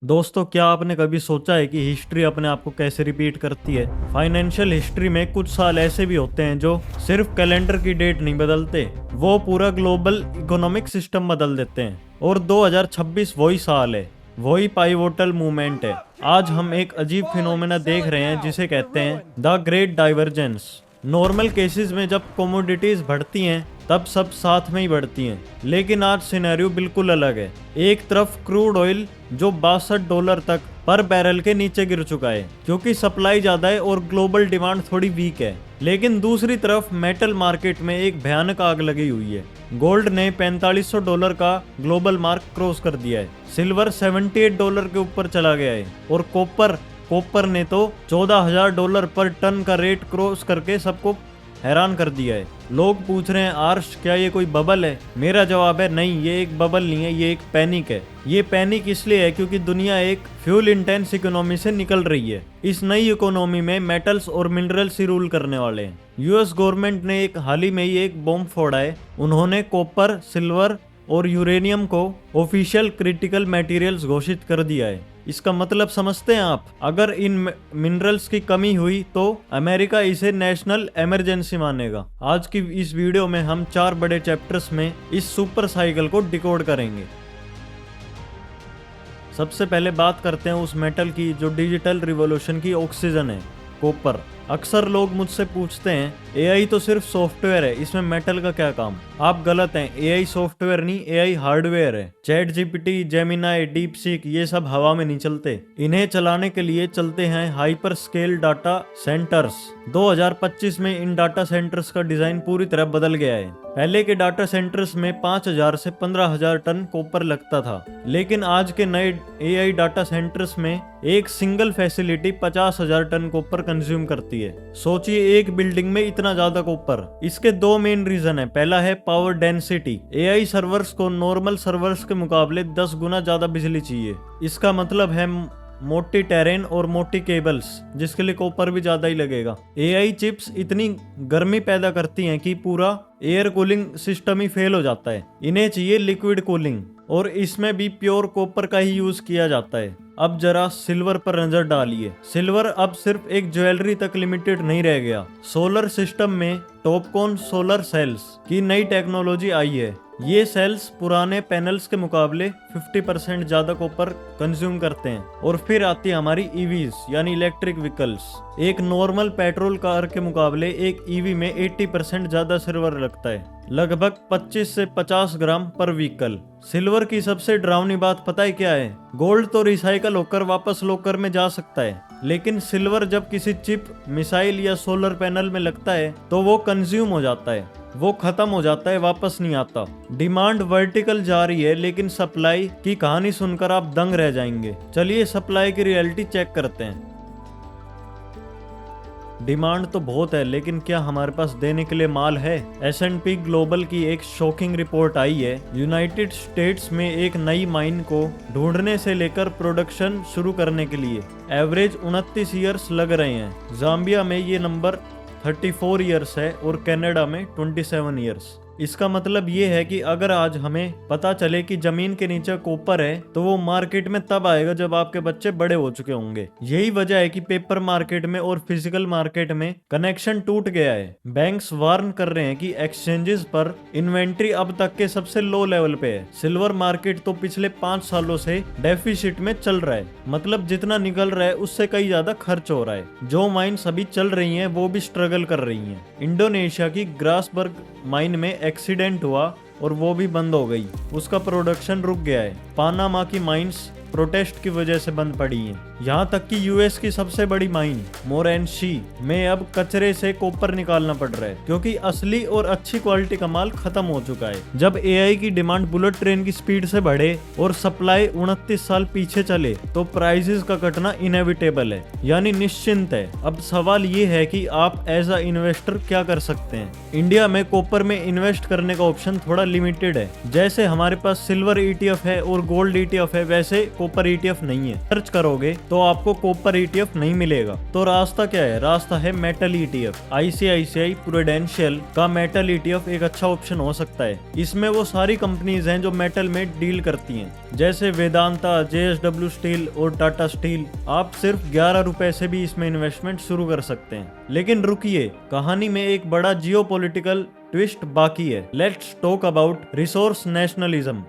दोस्तों, क्या आपने कभी सोचा है कि हिस्ट्री अपने आप को कैसे रिपीट करती है। फाइनेंशियल हिस्ट्री में कुछ साल ऐसे भी होते हैं जो सिर्फ कैलेंडर की डेट नहीं बदलते, वो पूरा ग्लोबल इकोनॉमिक सिस्टम बदल देते हैं। और 2026 वही साल है, वही पाइवोटल मूवमेंट है। आज हम एक अजीब फिनोमेना देख रहे हैं जिसे कहते हैं the great divergence. Normal cases में जब कमोडिटीज बढ़ती हैं तब सब साथ में ही बढ़ती हैं, लेकिन आज सिनेरियो बिल्कुल अलग है। एक तरफ क्रूड ऑयल जो $62 तक पर बैरल के नीचे गिर चुका है क्योंकि सप्लाई ज्यादा है और ग्लोबल डिमांड थोड़ी वीक है, लेकिन दूसरी तरफ मेटल मार्केट में एक भयानक आग लगी हुई है। गोल्ड ने $4500 का ग्लोबल मार्क क्रॉस कर दिया है, सिल्वर $78 के ऊपर चला गया है और कॉपर ने तो $14,000 पर टन का रेट क्रॉस करके सबको हैरान कर दिया है। लोग पूछ रहे हैं आर्श, क्या ये कोई बबल है? मेरा जवाब है नहीं, ये एक बबल नहीं है, ये एक पैनिक है। ये पैनिक इसलिए है क्योंकि दुनिया एक फ्यूल इंटेंस इकोनॉमी से निकल रही है। इस नई इकोनॉमी में मेटल्स और मिनरल्स ही रूल करने वाले हैं। यूएस गवर्नमेंट ने हाल ही में ही एक बॉम्ब फोड़ा है। उन्होंने कॉपर, सिल्वर और यूरेनियम को ऑफिशियल क्रिटिकल मटेरियल्स घोषित कर दिया है। इसका मतलब समझते हैं आप? अगर इन मिनरल्स की कमी हुई तो अमेरिका इसे नेशनल इमरजेंसी मानेगा। आज की इस वीडियो में हम 4 बड़े चैप्टर्स में इस सुपर साइकिल को डिकोड करेंगे। सबसे पहले बात करते हैं उस मेटल की जो डिजिटल रिवॉल्यूशन की ऑक्सीजन है, कॉपर। अक्सर लोग मुझसे पूछते हैं एआई तो सिर्फ सॉफ्टवेयर है, इसमें मेटल का क्या काम? आप गलत हैं। एआई सॉफ्टवेयर नहीं, एआई हार्डवेयर है। Chat GPT, Gemini, deep seek ये सब हवा में नहीं चलते। इन्हें चलाने के लिए चलते हैं हाइपर स्केल डाटा सेंटर्स। 2025 में इन डाटा सेंटर्स का डिजाइन पूरी तरह बदल गया है। पहले के डाटा सेंटर्स में 5000 से 15000 टन कॉपर लगता था, लेकिन आज के नए एआई डाटा सेंटर्स में एक single facility 50,000 ton copper consume करती है। सोचिए, एक बिल्डिंग में इतना ज्यादा कॉपर। इसके 2 मेन रीजन है। पहला है पावर डेंसिटी। एआई सर्वर्स को नॉर्मल सर्वर्स के मुकाबले 10 गुना ज्यादा बिजली चाहिए। इसका मतलब है मोटी टेरेन और मोटी केबल्स, जिसके लिए कॉपर भी ज्यादा ही लगेगा। एआई चिप्स इतनी गर्मी पैदा करती हैं कि पूरा एयर कूलिंग सिस्टम ही फेल हो जाता है। इन्हें चाहिए लिक्विड कूलिंग, और इसमें भी प्योर कॉपर का ही यूज किया जाता है। अब जरा सिल्वर पर नजर डालिए। सिल्वर अब सिर्फ एक ज्वेलरी तक लिमिटेड नहीं रह गया। सोलर सिस्टम में टॉपकॉन सोलर सेल्स की नई टेक्नोलॉजी आई है। ये सेल्स पुराने पैनल्स के मुकाबले 50% ज्यादा कॉपर कंज्यूम करते हैं। और फिर आती है हमारी ईवीज यानी इलेक्ट्रिक व्हीकल्स। एक नॉर्मल पेट्रोल कार के मुकाबले एक ईवी में 80% ज्यादा सिल्वर लगता है, लगभग 25 से 50 ग्राम पर व्हीकल। सिल्वर की सबसे डरावनी बात पता है क्या है? गोल्ड तो रिसाइकल होकर वापस लॉकर में जा सकता है, लेकिन सिल्वर जब किसी चिप, मिसाइल या सोलर पैनल में लगता है तो वो कंज्यूम हो जाता है, वो खत्म हो जाता है, वापस नहीं आता। डिमांड वर्टिकल जा रही है, लेकिन सप्लाई की कहानी सुनकर आप दंग रह जाएंगे। चलिए सप्लाई की रियलिटी चेक करते हैं। डिमांड तो बहुत है, लेकिन क्या हमारे पास देने के लिए माल है? S&P ग्लोबल की एक शॉकिंग रिपोर्ट आई है। यूनाइटेड स्टेट्स में एक नई माइन को ढूंढने से लेकर प्रोडक्शन शुरू करने के लिए एवरेज 29 ईयर्स लग रहे हैं। जाम्बिया में ये नंबर 34 ईयर्स है और कनाडा में 27 ईयर्स। इसका मतलब ये है कि अगर आज हमें पता चले कि जमीन के नीचे कॉपर है तो वो मार्केट में तब आएगा जब आपके बच्चे बड़े हो चुके होंगे। यही वजह है कि पेपर मार्केट में और फिजिकल मार्केट में कनेक्शन टूट गया है। बैंक्स वार्न कर रहे हैं कि एक्सचेंजेस पर इन्वेंट्री अब तक के सबसे लो लेवल पे है। सिल्वर मार्केट तो पिछले 5 सालों से डेफिसिट में चल रहा है, मतलब जितना निकल रहा है उससे कई ज्यादा खर्च हो रहा है। जो माइन्स अभी चल रही हैं वो भी स्ट्रगल कर रही हैं। इंडोनेशिया की ग्रासबर्ग माइन में एक्सीडेंट हुआ और वो भी बंद हो गई, उसका प्रोडक्शन रुक गया है। पानामा की माइंस प्रोटेस्ट की वजह से बंद पड़ी हैं। यहाँ तक कि यूएस की सबसे बड़ी माइन मोरेनशी में अब कचरे से कॉपर निकालना पड़ रहा है क्योंकि असली और अच्छी क्वालिटी का माल खत्म हो चुका है। जब एआई की डिमांड बुलेट ट्रेन की स्पीड से बढ़े और सप्लाई 29 साल पीछे चले तो प्राइसेस का कटना इनएविटेबल है, यानी निश्चिंत है। अब सवाल ये है कि आप एज अ इन्वेस्टर क्या कर सकते हैं। इंडिया में कॉपर में इन्वेस्ट करने का ऑप्शन थोड़ा लिमिटेड है। जैसे हमारे पास सिल्वर ETF है और गोल्ड ETF है, वैसे कॉपर ETF नहीं है। सर्च करोगे तो आपको कॉपर ETF नहीं मिलेगा। तो रास्ता क्या है? रास्ता है मेटल ETF। ICICI प्रूडेंशियल का मेटल ETF एक अच्छा ऑप्शन हो सकता है। इसमें वो सारी कंपनीज हैं जो मेटल में डील करती हैं, जैसे वेदांता, JSW स्टील और टाटा स्टील। आप सिर्फ 11 रुपए से भी इसमें इन्वेस्टमेंट शुरू कर सकते हैं। लेकिन रुकिए, कहानी में एक बड़ा जियोपॉलिटिकल ट्विस्ट बाकी है। Let's talk about resource nationalism.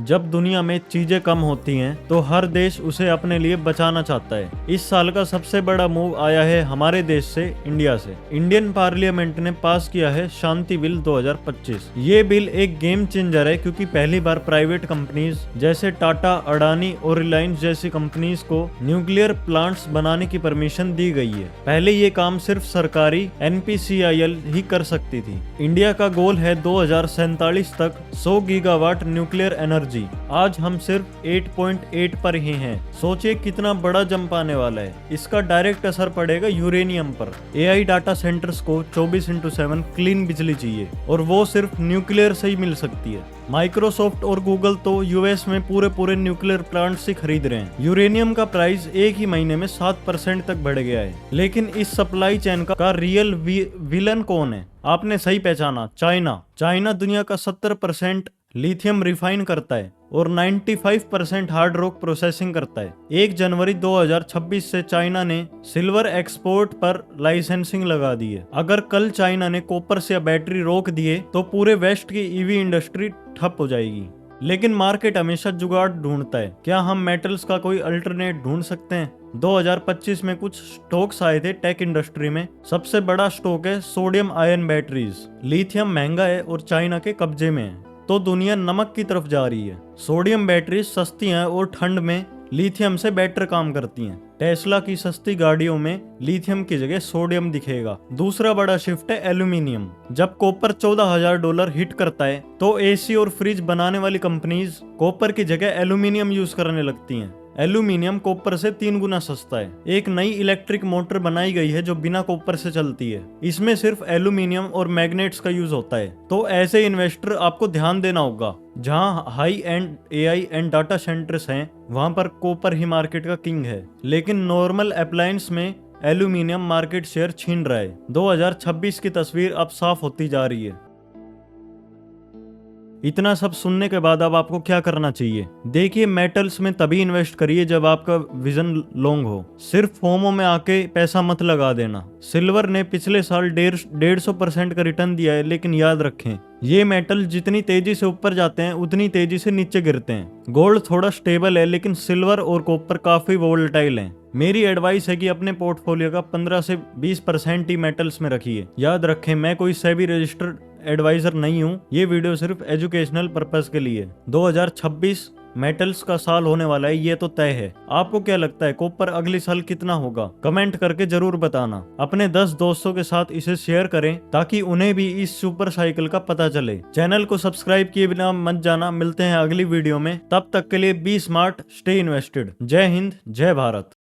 जब दुनिया में चीजें कम होती हैं तो हर देश उसे अपने लिए बचाना चाहता है। इस साल का सबसे बड़ा मूव आया है हमारे देश से, इंडिया से। इंडियन पार्लियामेंट ने पास किया है शांति बिल 2025। ये बिल एक गेम चेंजर है, क्योंकि पहली बार प्राइवेट कंपनीज जैसे टाटा, अडानी और रिलायंस जैसी कंपनीज को न्यूक्लियर प्लांट्स बनाने की परमिशन दी गई है। पहले ये काम सिर्फ सरकारी NPCIL ही कर सकती थी। इंडिया का गोल है 2047 तक 100 गीगावाट न्यूक्लियर एनर्जी। आज हम सिर्फ 8.8 पर ही हैं। सोचिए कितना बड़ा जंप आने वाला है। इसका डायरेक्ट असर पड़ेगा यूरेनियम पर। AI डाटा सेंटर्स को 24/7 क्लीन बिजली चाहिए, और वो सिर्फ न्यूक्लियर से ही मिल सकती है। माइक्रोसॉफ्ट और गूगल तो US में पूरे न्यूक्लियर प्लांट से खरीद रहे हैं। यूरेनियम का प्राइस एक ही महीने में 7% तक बढ़ गया है। लेकिन इस सप्लाई चेन का रियल विलन कौन है? आपने सही पहचाना, चाइना। चाइना दुनिया का 70% लिथियम रिफाइन करता है और 95% हार्ड रॉक प्रोसेसिंग करता है। 1 जनवरी 2026 से चाइना ने सिल्वर एक्सपोर्ट पर लाइसेंसिंग लगा दी है। अगर कल चाइना ने कॉपर से बैटरी रोक दिए तो पूरे वेस्ट की EV इंडस्ट्री ठप हो जाएगी। लेकिन मार्केट हमेशा जुगाड़ ढूंढता है। क्या हम मेटल्स का कोई अल्टरनेट ढूंढ सकते हैं? 2025 में कुछ स्टॉक्स आए थे टेक इंडस्ट्री में। सबसे बड़ा स्टॉक है सोडियम आयन बैटरीज। लिथियम महंगा है और चाइना के कब्जे में है, तो दुनिया नमक की तरफ जा रही है। सोडियम बैटरीज सस्ती हैं और ठंड में लिथियम से बेटर काम करती हैं। टेस्ला की सस्ती गाड़ियों में लिथियम की जगह सोडियम दिखेगा। दूसरा बड़ा शिफ्ट है एल्यूमिनियम। जब कॉपर $14,000 हिट करता है तो AC और फ्रिज बनाने वाली कंपनीज कॉपर की जगह एल्यूमिनियम यूज करने लगती हैं। एल्यूमिनियम कॉपर से 3 गुना सस्ता है। एक नई इलेक्ट्रिक मोटर बनाई गई है जो बिना कॉपर से चलती है। इसमें सिर्फ एल्यूमिनियम और मैग्नेट्स का यूज होता है। तो ऐसे इन्वेस्टर आपको ध्यान देना होगा। जहां high and AI and data centres हैं, वहां पर कॉपर ही मार्केट का किंग है। लेकिन नॉर्मल अप्लायंस में एल्यूमिनियम मार्केट शेयर छीन रहा है। 2026 की तस्वीर अब साफ होती जा रही है। इतना सब सुनने के बाद अब आपको क्या करना चाहिए? देखिए, मेटल्स में तभी इन्वेस्ट करिए जब आपका विजन लॉन्ग हो। सिर्फ फोमो में आके पैसा मत लगा देना। सिल्वर ने पिछले साल 150% का रिटर्न दिया है, लेकिन याद रखें, ये मेटल जितनी तेजी से ऊपर जाते हैं उतनी तेजी से नीचे गिरते हैं। गोल्ड थोड़ा स्टेबल है, लेकिन सिल्वर और कॉपर काफी वोलेटाइल हैं। मेरी एडवाइस है कि अपने पोर्टफोलियो का 15 से 20% ही मेटल्स में रखिए। याद रखें, मैं कोई सेबी रजिस्टर्ड एडवाइजर नहीं हूँ। ये वीडियो सिर्फ एजुकेशनल पर्पस के लिए। 2026 मेटल्स का साल होने वाला है, ये तो तय है। आपको क्या लगता है, कॉपर अगले साल कितना होगा? कमेंट करके जरूर बताना। अपने 10 दोस्तों के साथ इसे शेयर करें ताकि उन्हें भी इस सुपर साइकिल का पता चले। चैनल को सब्सक्राइब किए बिना मत जाना। मिलते हैं अगली वीडियो में। तब तक के लिए बी स्मार्ट, स्टे इन्वेस्टेड। जय हिंद, जय भारत।